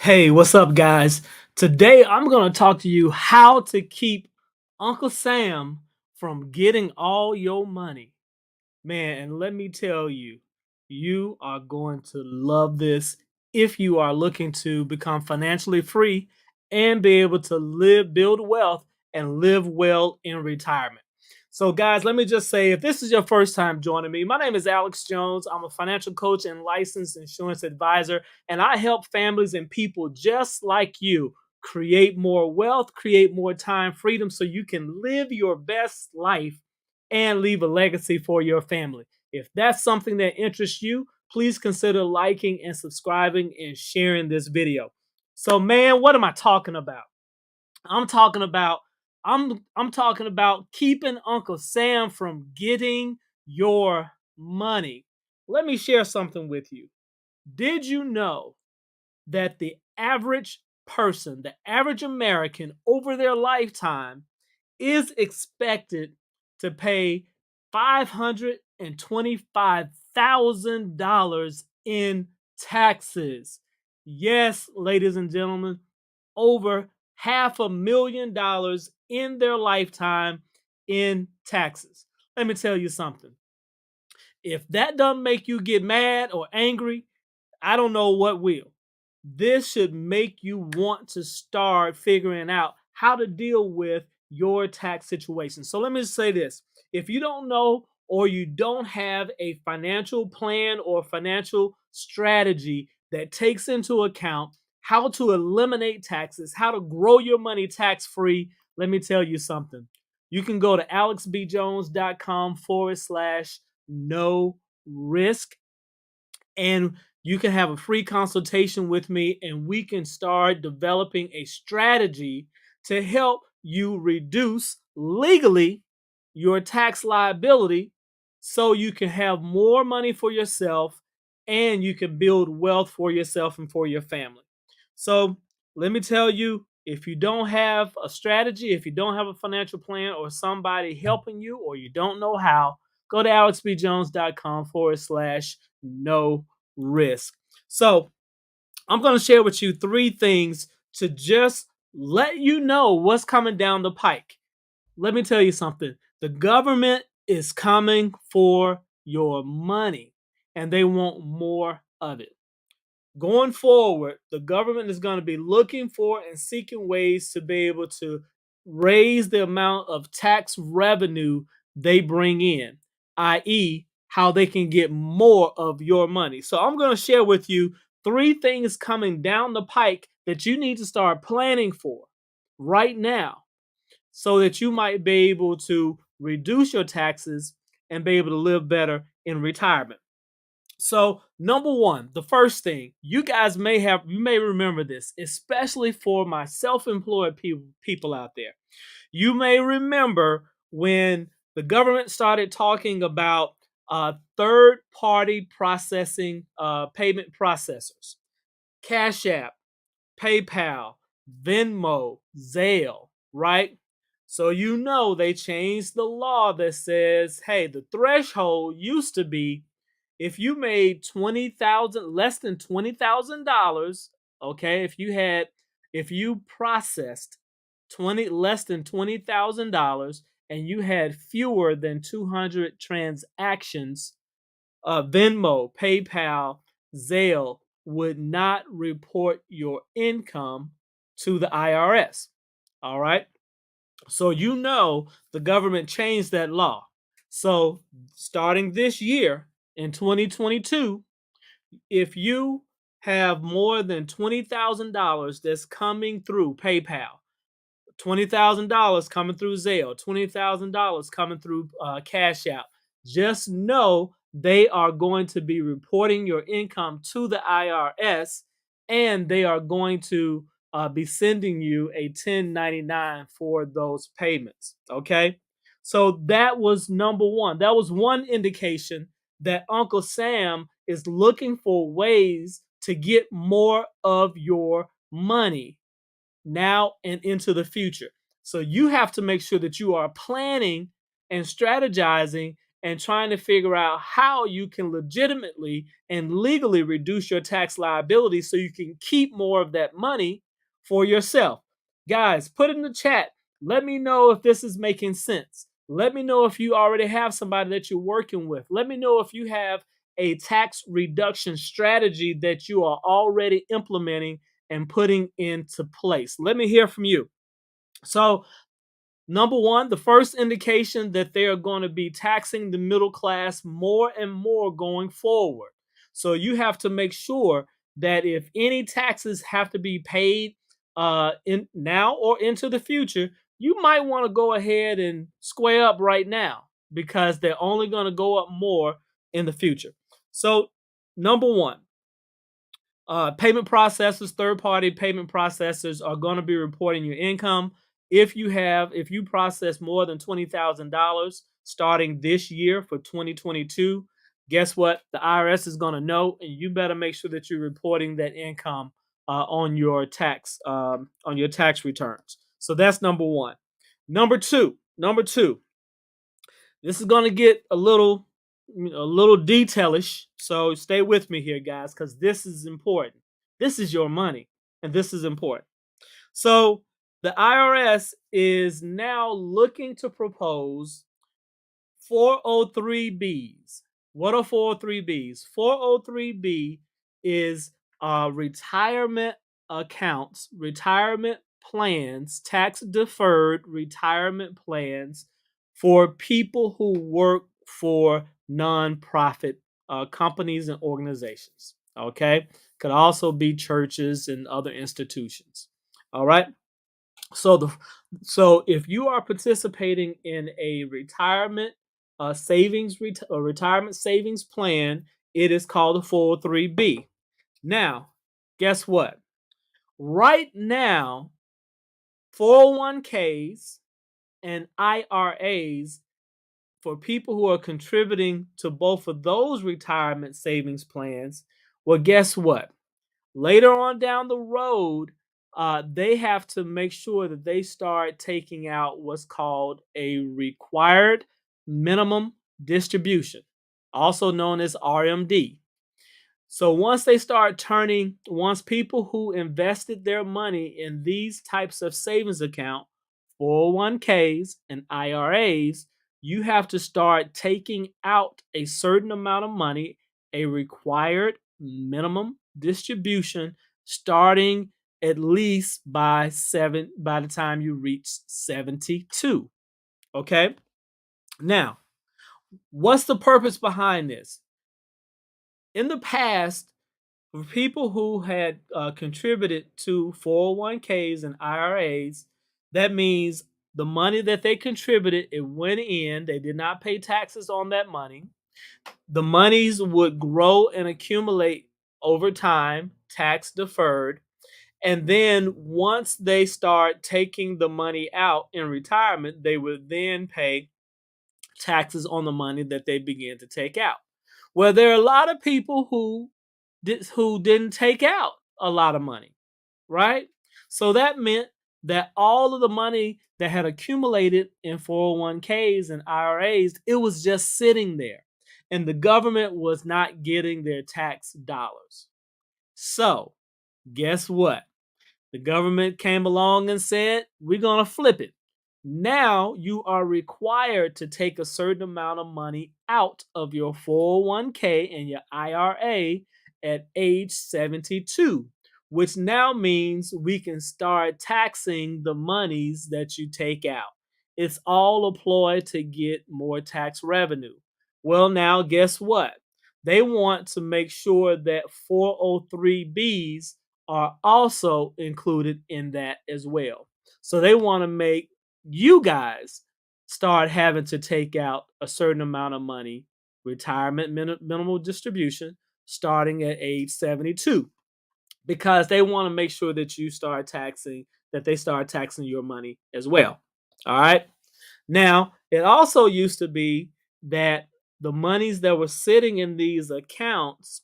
Hey, what's up, guys? Today I'm going to talk to you how to keep Uncle Sam from getting all your money. Man, and let me tell you, you are going to love this if you are looking to become financially free and be able to build wealth, and live well in retirement. So, guys, let me just say if this is your first time joining me, my name is Alex Jones. I'm a financial coach and licensed insurance advisor, and I help families and people just like you create more wealth, create more time freedom so you can live your best life and leave a legacy for your family. If that's something that interests you, please consider liking and subscribing and sharing this video. So, man, what am I talking about? I'm talking about I'm talking about keeping Uncle Sam from getting your money. Let me share something with you. Did you know that the average person, the average American over their lifetime is expected to pay $525,000 in taxes? Yes, ladies and gentlemen, over $500,000 in their lifetime in taxes. Let me tell you something. If that doesn't make you get mad or angry, I don't know what will. This should make you want to start figuring out how to deal with your tax situation. So let me just say this. If you don't know or you don't have a financial plan or financial strategy that takes into account how to eliminate taxes, how to grow your money tax free, let me tell you something. You can go to alexbjones.com/no risk, and you can have a free consultation with me, and we can start developing a strategy to help you reduce legally your tax liability so you can have more money for yourself and you can build wealth for yourself and for your family. So, let me tell you, if you don't have a strategy, if you don't have a financial plan or somebody helping you, or you don't know how, go to alexbjones.com/no risk. So, I'm going to share with you three things to just let you know what's coming down the pike. Let me tell you something. The government is coming for your money and they want more of it. Going forward, the government is going to be looking for and seeking ways to be able to raise the amount of tax revenue they bring in, i.e., how they can get more of your money. So, I'm going to share with you three things coming down the pike that you need to start planning for right now so that you might be able to reduce your taxes and be able to live better in retirement. So, number one, the first thing you may remember this, especially for my self-employed people out there. You may remember when the government started talking about third-party processing payment processors, Cash App, PayPal, Venmo, Zelle, right? So they changed the law that says, hey, the threshold used to be if you made 20,000 less than $20,000, okay? If you processed 20 less than $20,000 and you had fewer than 200 transactions, Venmo, PayPal, Zelle would not report your income to the IRS. All right. So the government changed that law. So starting this year in 2022, if you have more than $20,000 that's coming through PayPal, $20,000 coming through Zelle, $20,000 coming through Cash App, just know they are going to be reporting your income to the IRS, and they are going to be sending you a 1099 for those payments. Okay. So that was number one. That was one indication that Uncle Sam is looking for ways to get more of your money now and into the future. So you have to make sure that you are planning and strategizing and trying to figure out how you can legitimately and legally reduce your tax liability so you can keep more of that money for yourself. Guys, put in the chat. Let me know if this is making sense. Let me know if you already have somebody that you're working with. Let me know if you have a tax reduction strategy that you are already implementing and putting into place. Let me hear from you. So, number one, the first indication that they are going to be taxing the middle class more and more going forward. So you have to make sure that if any taxes have to be paid in now or into the future, you might want to go ahead and square up right now because they're only going to go up more in the future. So, number one, payment processors, third-party payment processors are going to be reporting your income. If you process more than $20,000 starting this year for 2022, guess what? The IRS is going to know, and you better make sure that you're reporting that income on your tax returns. So that's number one. Number two. This is going to get a little detailish, so stay with me here, guys, because this is important. This is your money, and this is important. So the IRS is now looking to propose 403Bs. What are 403Bs? 403B is retirement accounts, retirement plans, tax deferred retirement plans for people who work for nonprofit companies and organizations. Okay, could also be churches and other institutions. All right. So if you are participating in a retirement retirement savings plan, it is called a 403B. Now, guess what? Right now, 401ks and IRAs for people who are contributing to both of those retirement savings plans, well, guess what? Later on down the road, they have to make sure that they start taking out what's called a required minimum distribution, also known as RMD. So once people who invested their money in these types of savings account, 401ks and IRAs, you have to start taking out a certain amount of money, a required minimum distribution, starting at least by the time you reach 72. Okay? Now, what's the purpose behind this? In the past, for people who had contributed to 401ks and IRAs, that means the money that they contributed, it went in, they did not pay taxes on that money. The monies would grow and accumulate over time, tax deferred. And then once they start taking the money out in retirement, they would then pay taxes on the money that they began to take out. Well, there are a lot of people who didn't take out a lot of money, right? So that meant that all of the money that had accumulated in 401ks and IRAs, it was just sitting there, and the government was not getting their tax dollars. So, guess what? The government came along and said, we're going to flip it. Now you are required to take a certain amount of money out of your 401k and your IRA at age 72, which now means we can start taxing the monies that you take out. It's all a ploy to get more tax revenue. Well, now guess what? They want to make sure that 403Bs are also included in that as well. So they want to make you guys start having to take out a certain amount of money, retirement minimal distribution, starting at age 72, because they want to make sure that they start taxing your money as well. All right. Now, it also used to be that the monies that were sitting in these accounts,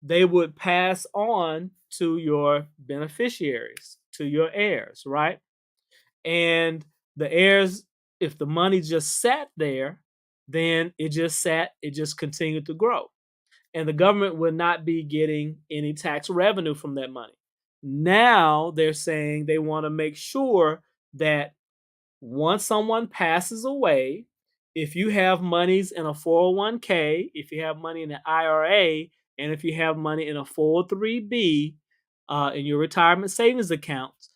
they would pass on to your beneficiaries, to your heirs, right? And the heirs, if the money just sat there, then it just sat, it just continued to grow. And the government would not be getting any tax revenue from that money. Now they're saying they want to make sure that once someone passes away, if you have monies in a 401k, if you have money in an IRA, and if you have money in a 403b in your retirement savings accounts,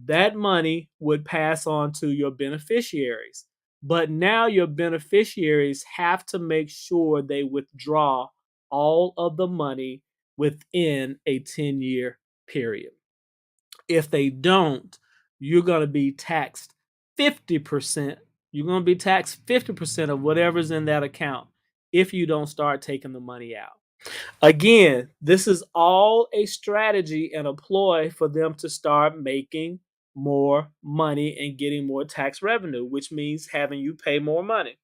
that money would pass on to your beneficiaries. But now your beneficiaries have to make sure they withdraw all of the money within a 10-year period. If they don't, you're going to be taxed 50%. You're going to be taxed 50% of whatever's in that account if you don't start taking the money out. Again, this is all a strategy and a ploy for them to start making more money and getting more tax revenue, which means having you pay more money.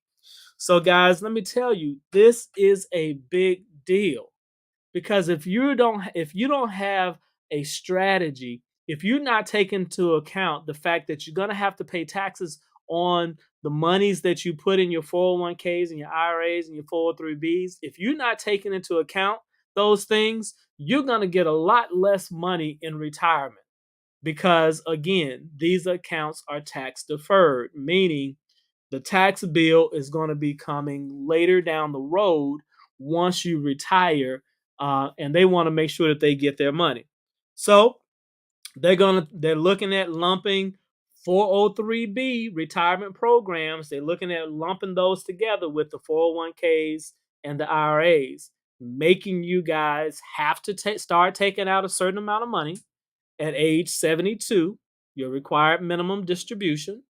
So, guys, let me tell you, this is a big deal. Because if you don't have a strategy, if you're not taking into account the fact that you're going to have to pay taxes on the monies that you put in your 401ks and your IRAs and your 403bs, if you're not taking into account those things, you're going to get a lot less money in retirement. Because again, these accounts are tax deferred, meaning the tax bill is going to be coming later down the road once you retire, and they want to make sure that they get their money. So they're looking at lumping 403b retirement programs. They're looking at lumping those together with the 401ks and the IRAs, making you guys have to start taking out a certain amount of money at age 72, your required minimum distribution.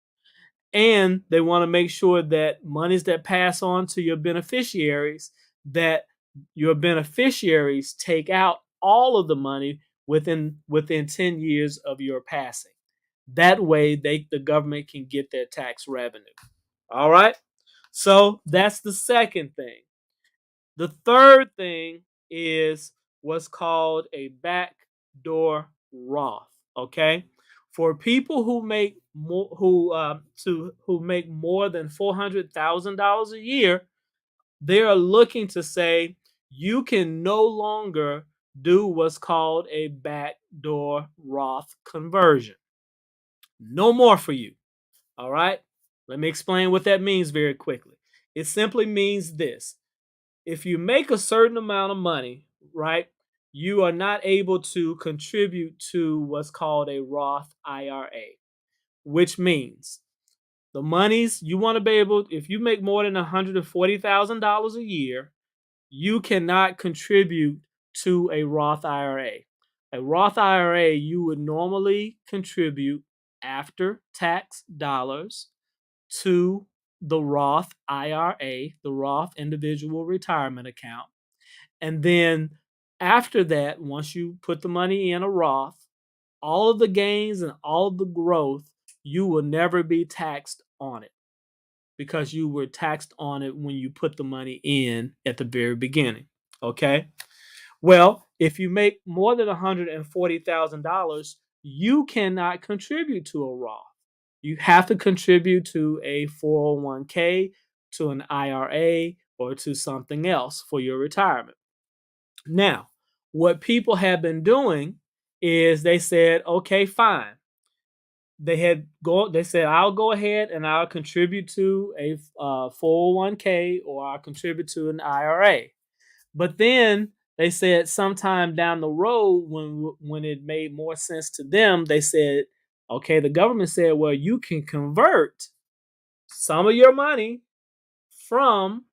And they want to make sure that monies that pass on to your beneficiaries, that your beneficiaries take out all of the money within 10 years of your passing. That way the government can get their tax revenue. All right? So that's the second thing. The third thing is what's called a backdoor Roth. Okay, for people who make more who make more than $400,000 a year, they are looking to say you can no longer do what's called a backdoor Roth conversion. No more for you. All right. Let me explain what that means very quickly. It simply means this: if you make a certain amount of money, right, you are not able to contribute to what's called a Roth IRA, which means the monies you want to be able, if you make more than $140,000 a year, you cannot contribute to a Roth IRA. A Roth IRA, you would normally contribute after tax dollars to the Roth IRA, the Roth Individual Retirement Account. And then after that, once you put the money in a Roth, all of the gains and all of the growth, you will never be taxed on it because you were taxed on it when you put the money in at the very beginning. Okay? Well, if you make more than $140,000, you cannot contribute to a Roth. You have to contribute to a 401k, to an IRA, or to something else for your retirement. Now, what people have been doing is they said, okay, fine. They said, I'll go ahead and I'll contribute to a 401k or I'll contribute to an IRA. But then they said sometime down the road when it made more sense to them, they said, okay, the government said, well, you can convert some of your money from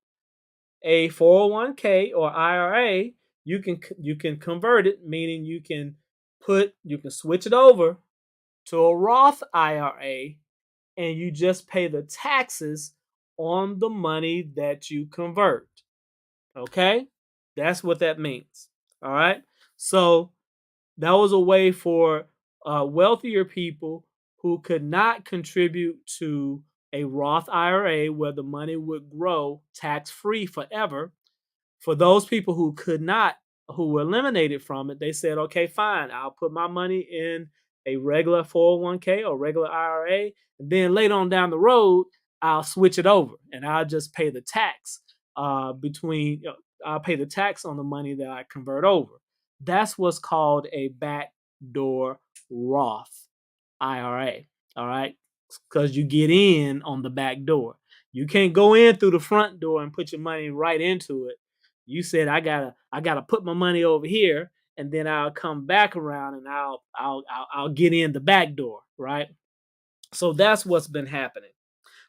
a 401k or IRA. You can convert it, meaning you can switch it over to a Roth IRA and you just pay the taxes on the money that you convert. Okay? That's what that means. All right? So that was a way for wealthier people who could not contribute to a Roth IRA where the money would grow tax-free forever. For those people who could not, who were eliminated from it, they said, okay, fine, I'll put my money in a regular 401k or regular IRA. And then later on down the road, I'll switch it over and I'll just pay the tax between. I'll pay the tax on the money that I convert over. That's what's called a backdoor Roth IRA. All right, because you get in on the back door. You can't go in through the front door and put your money right into it. You said I gotta put my money over here, and then I'll come back around and I'll get in the back door, right? So that's what's been happening.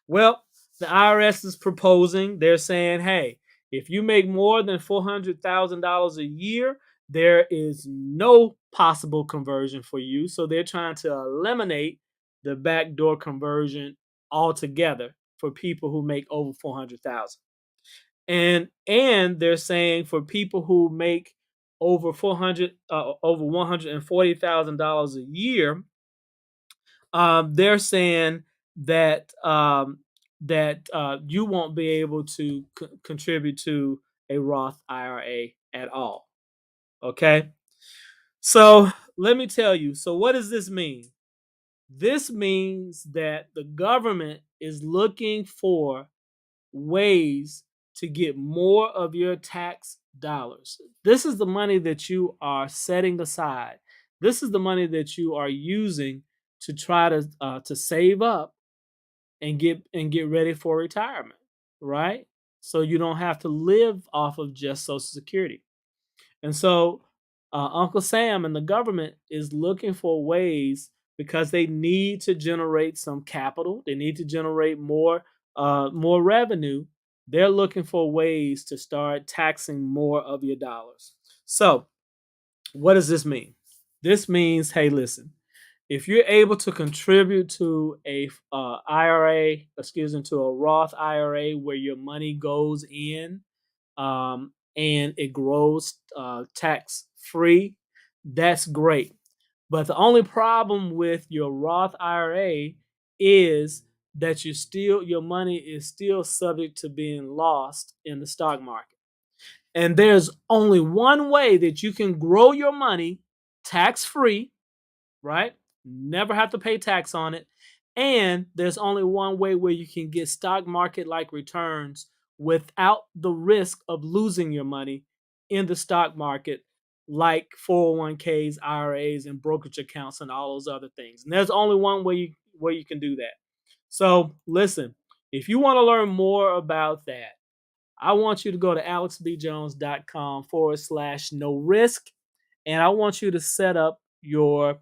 Well, the IRS is proposing, they're saying, hey, if you make more than $400,000 a year, there is no possible conversion for you. So they're trying to eliminate the backdoor conversion altogether for people who make over 400,000. And they're saying for people who make over $140,000 a year, they're saying that you won't be able to contribute to a Roth IRA at all. Okay, so let me tell you. So what does this mean? This means that the government is looking for ways to get more of your tax dollars. This is the money that you are setting aside. This is the money that you are using to try to save up and get ready for retirement, right? So you don't have to live off of just Social Security. And so Uncle Sam and the government is looking for ways because they need to generate some capital. They need to generate more revenue. They're looking for ways to start taxing more of your dollars. So what does this mean? This means, hey, listen, if you're able to contribute to a to a Roth IRA where your money goes in and it grows tax free, that's great. But the only problem with your Roth IRA is that your money is still subject to being lost in the stock market. And there's only one way that you can grow your money tax free, right? Never have to pay tax on it. And there's only one way where you can get stock market like returns without the risk of losing your money in the stock market, like 401ks, IRAs, and brokerage accounts, and all those other things. And there's only one way where you can do that. So listen, if you want to learn more about that, I want you to go to alexbjones.com/no risk. And I want you to set up your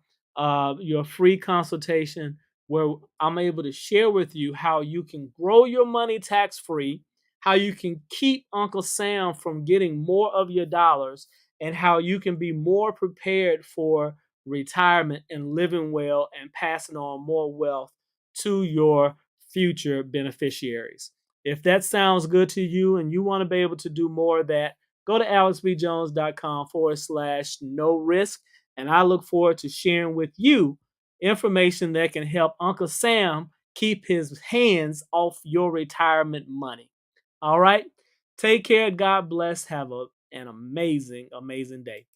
free consultation where I'm able to share with you how you can grow your money tax free, how you can keep Uncle Sam from getting more of your dollars, and how you can be more prepared for retirement and living well and passing on more wealth to your future beneficiaries. If that sounds good to you and you want to be able to do more of that, go to alexbjones.com/no risk. And I look forward to sharing with you information that can help Uncle Sam keep his hands off your retirement money. All right. Take care. God bless. Have an amazing, amazing day.